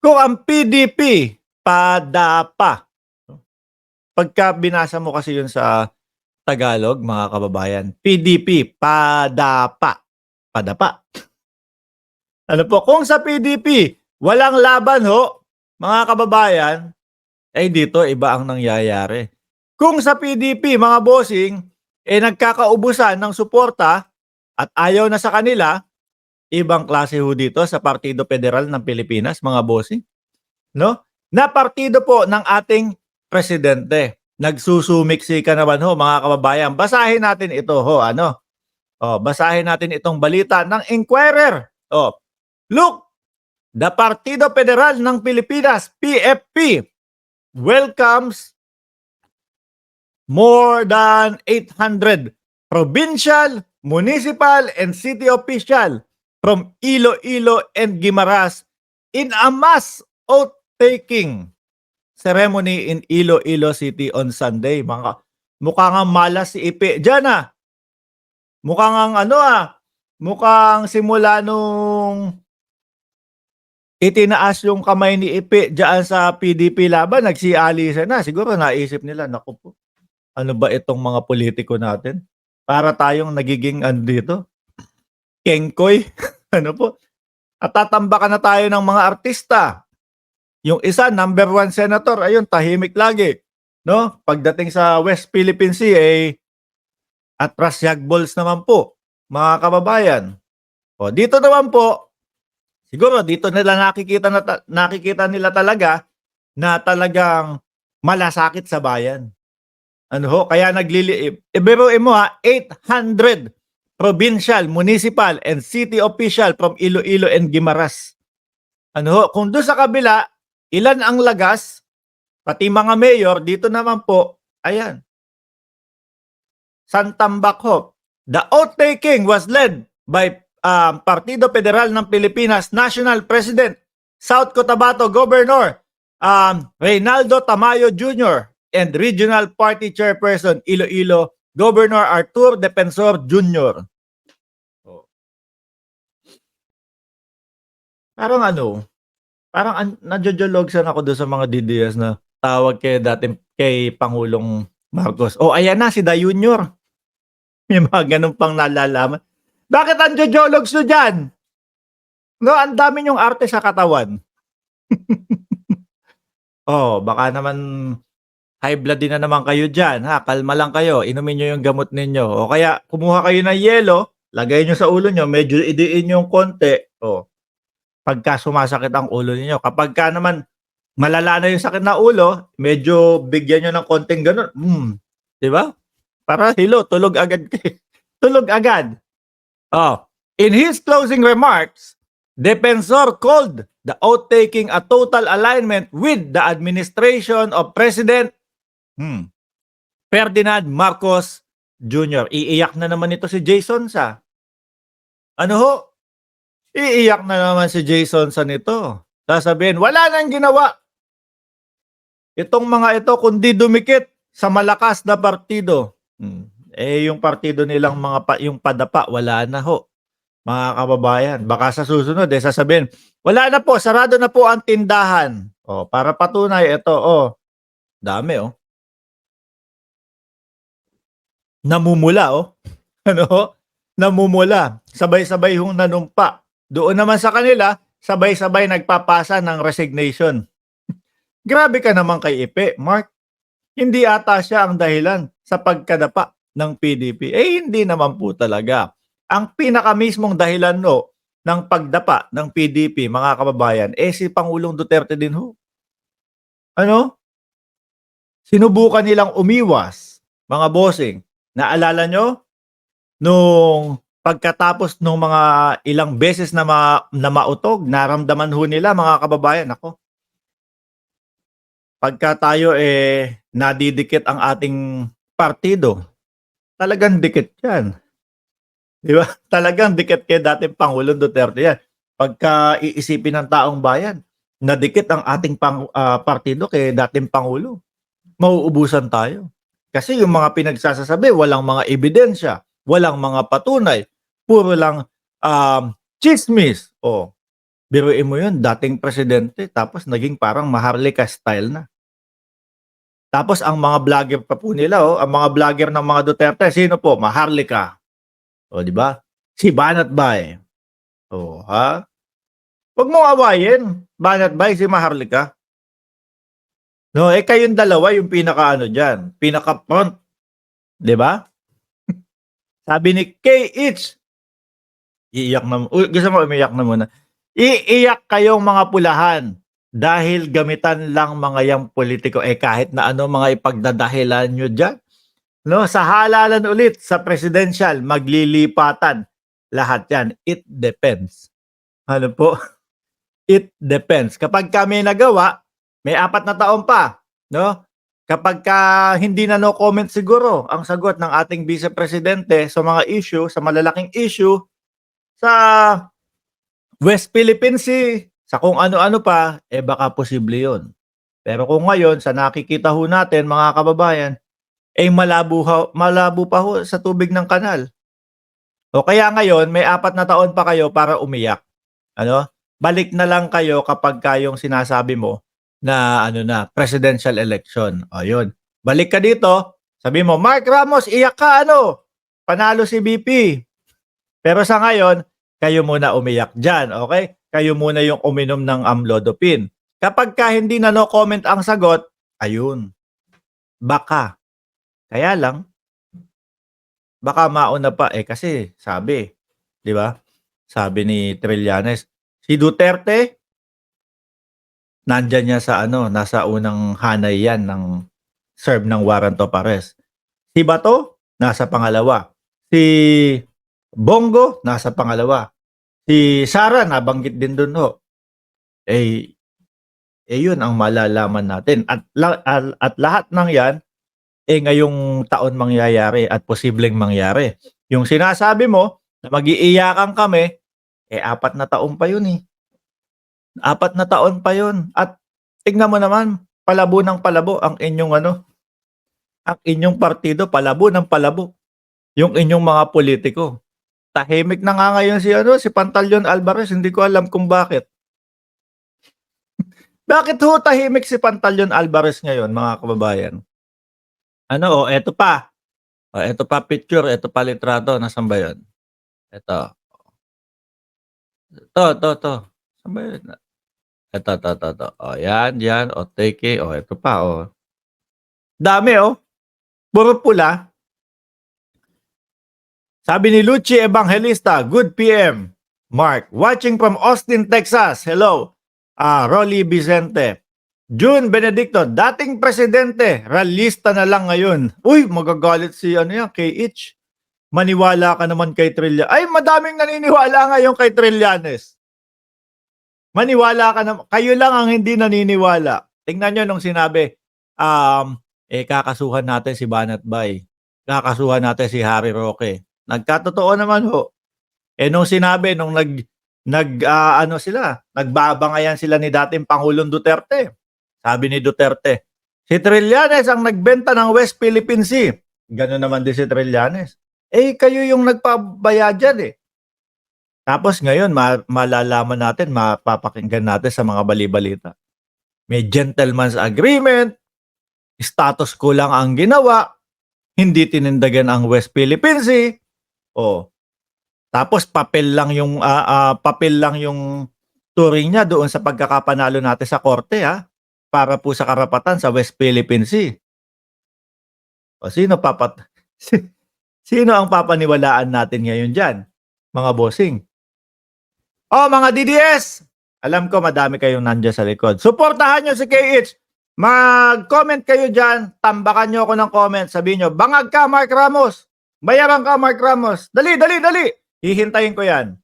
Kung ang PDP, padapa. Pagka binasa mo kasi yun sa Tagalog, mga kababayan, PDP, padapa. Padapa. Ano po, kung sa PDP, walang laban ho, mga kababayan, dito iba ang nangyayari. Kung sa PDP, mga bossing, nagkakaubusan ng suporta at ayaw na sa kanila, ibang klase ho dito sa Partido Federal ng Pilipinas, mga bossing. No? Na partido po ng ating presidente. Nagsusumiksi ka naman ho, mga kababayan. Basahin natin ito ho, ano? Basahin natin itong balita ng Inquirer. Look, the Partido Federal ng Pilipinas, PFP, welcomes more than 800 provincial, municipal, and city official from Iloilo and Guimaras in a mass oath-taking ceremony in Iloilo City on Sunday. Mukhang malas si Ipe dyan Mukhang mukhang simula nung itinaas yung kamay ni Ipe dyan sa PDP laban, nagsialisa na. Siguro naisip nila, naku po, ano ba itong mga politiko natin? Para tayong nagiging dito, kengkoy. Ano po? At tatambakan na tayo ng mga artista. Yung isa, number 1 senator, ayun, tahimik lagi. No? Pagdating sa West Philippine Sea, atras yagbols naman po, mga kababayan. Dito naman po, siguro dito nila nakikita nila talaga na talagang malasakit sa bayan. Ano ho? Kaya biruin mo 800 provincial, municipal, and city official from Iloilo and Guimaras. Ano ho? Kung doon sa kabila, ilan ang lagas, pati mga mayor, dito naman po, ayan, Santambak ho. The oath-taking was led by Partido Federal ng Pilipinas National President, South Cotabato Governor Reynaldo Tamayo Jr. and Regional Party Chairperson Iloilo Governor Arthur Defensor Jr. Parang nadjojologsan ako doon sa mga DDS na tawag kay Pangulong Marcos. Ayan na si Da Junior. May mga ganun pang nalalaman. Bakit ang jojologs nyo dyan? No, ang dami nyong arte sa katawan. Baka naman high blood din na naman kayo dyan. Kalma lang kayo. Inumin nyo yung gamot ninyo. O kaya kumuha kayo ng yelo, lagay nyo sa ulo nyo, medyo idiin yung konti. Pagka sumasakit ang ulo niyo. Kapag ka naman malala na yung sakit na ulo, medyo bigyan nyo ng konting ganun. Di ba? Para tulog agad. Tulog agad. In his closing remarks, Defensor called the oath-taking a total alignment with the administration of President Ferdinand Marcos Jr. Iiyak na naman ito si Jason sa. Ano ho? Iiyak na naman si Jason sa nito. Sasabihin, wala nang ginawa itong mga ito kundi dumikit sa malakas na partido. Yung partido nilang yung padapa, wala na ho. Mga kababayan, baka sa susunod sasabihin, wala na po, sarado na po ang tindahan. Para patunay ito, dami namumula ano ho? Namumula. Sabay-sabay hong nanumpa. Doon naman sa kanila, sabay-sabay nagpapasa ng resignation. Grabe ka naman kay Ipe, Mark. Hindi ata siya ang dahilan sa pagkadapa ng PDP. Hindi naman po talaga. Ang pinakamismong dahilan ng pagdapa ng PDP, mga kababayan, si Pangulong Duterte din ho. Sinubukan nilang umiwas, mga bossing. Naalala nyo? Nung pagkatapos ng mga ilang beses na mautog, naramdaman ho nila, mga kababayan, pagka tayo nadidikit ang ating partido, talagang dikit yan. Di ba? Talagang dikit kay dating Pangulong Duterte yan. Pagka iisipin ng taong bayan, nadikit ang ating partido kay dating Pangulo, mauubusan tayo. Kasi yung mga pinagsasasabi, walang mga ebidensya, walang mga patunay, puro lang chismis. Biruin mo yun, dating presidente tapos naging parang Maharlika style na. Tapos ang mga vlogger pa po nila, ang mga vlogger ng mga Duterte, sino po? Maharlika. O, di ba? Si Banat Bay. O, ha? Huwag mong awayin. Banat Bay, si Maharlika. No, kayong dalawa yung pinaka-ano dyan. Pinaka-front. Di ba? Sabi ni KH, iiyak na, gusto mo umiyak na muna. Iiyak kayong mga pulahan dahil gamitan lang mga yang politiko. Kahit na ano mga ipagdadahilan nyo dyan. No, sa halalan ulit sa presidential, maglilipatan. Lahat yan. It depends. Ano po? It depends. Kapag kami nagawa, may 4 na taon pa. No? Kapag hindi na no comment siguro ang sagot ng ating vice presidente sa mga issue, sa malalaking issue, sa West Philippine Sea, sa kung ano-ano pa, baka posible yun. Pero kung ngayon, sa nakikita ho natin, mga kababayan, malabo pa ho sa tubig ng kanal. O kaya ngayon, may 4 na taon pa kayo para umiyak. Ano? Balik na lang kayo kapag kayong sinasabi mo na presidential election. O yun. Balik ka dito, sabi mo, Mark Ramos, iyak ka, panalo si BP. Pero sa ngayon, kayo muna umiyak dyan, okay? Kayo muna yung uminom ng amlodipine. Kapag hindi na no comment ang sagot, ayun, baka. Kaya lang, baka mauna pa kasi sabi, di ba? Sabi ni Trillanes, si Duterte, nandyan niya sa nasa unang hanay yan ng serve ng warrant of arrest. Si Bato, nasa pangalawa. Si Bongo, nasa pangalawa. Si Sara, nabanggit din dun ho. Yun ang malalaman natin. At lahat ng yan, ngayong taon mangyayari at posibleng mangyari. Yung sinasabi mo, na mag-iiyakan kami, 4 na taon pa yun 4 na taon pa yun. At tignan mo naman, palabo ng palabo ang inyong ang inyong partido, palabo ng palabo. Yung inyong mga politiko. Tahimik na nga ngayon si Pantaleon Alvarez, hindi ko alam kung bakit. Bakit ho tahimik si Pantaleon Alvarez ngayon, mga kababayan? Eto pa. Eto pa picture, eto pa litrato, nasaan ba yun? Eto. To. Saan ba yun? Eto. Yan. Teke. Eto pa, Dami, puro pula. Sabi ni Luchi Evangelista, good PM. Mark, watching from Austin, Texas. Hello. Rolly Vicente. June Benedicto, dating presidente, realista na lang ngayon. Uy, magagalit si KH. Maniwala ka naman kay Trillanes. Ay, madaming naniniwala ngayon kay Trillanes. Maniwala ka naman. Kayo lang ang hindi naniniwala. Tingnan nyo nung sinabi, kakasuhan natin si Banat Bay. Kakasuhan natin si Harry Roque. Nagkatotoo naman ho. Nung sinabi, nung nagbabangayan sila ni dating Pangulong Duterte. Sabi ni Duterte, si Trillanes ang nagbenta ng West Philippine Sea. Gano'n naman din si Trillanes. Kayo yung nagpabaya dyan Tapos ngayon, malalaman natin, mapapakinggan natin sa mga bali-balita. May gentleman's agreement, status quo lang ang ginawa, hindi tinindagan ang West Philippine Sea. Tapos papel lang yung turing niya doon sa pagkakapanalo natin sa korte para po sa karapatan sa West Philippine Sea. Sino ang papaniwalaan natin ngayon diyan, mga bossing? Mga DDS, alam ko madami kayong nandiyan sa likod. Suportahan nyo si KH. Mag-comment kayo diyan, tambakan nyo ako ng comment, sabihin nyo, bangag ka Mark Ramos, bayaran ka Mark Ramos. Dali. Hihintayin ko yan.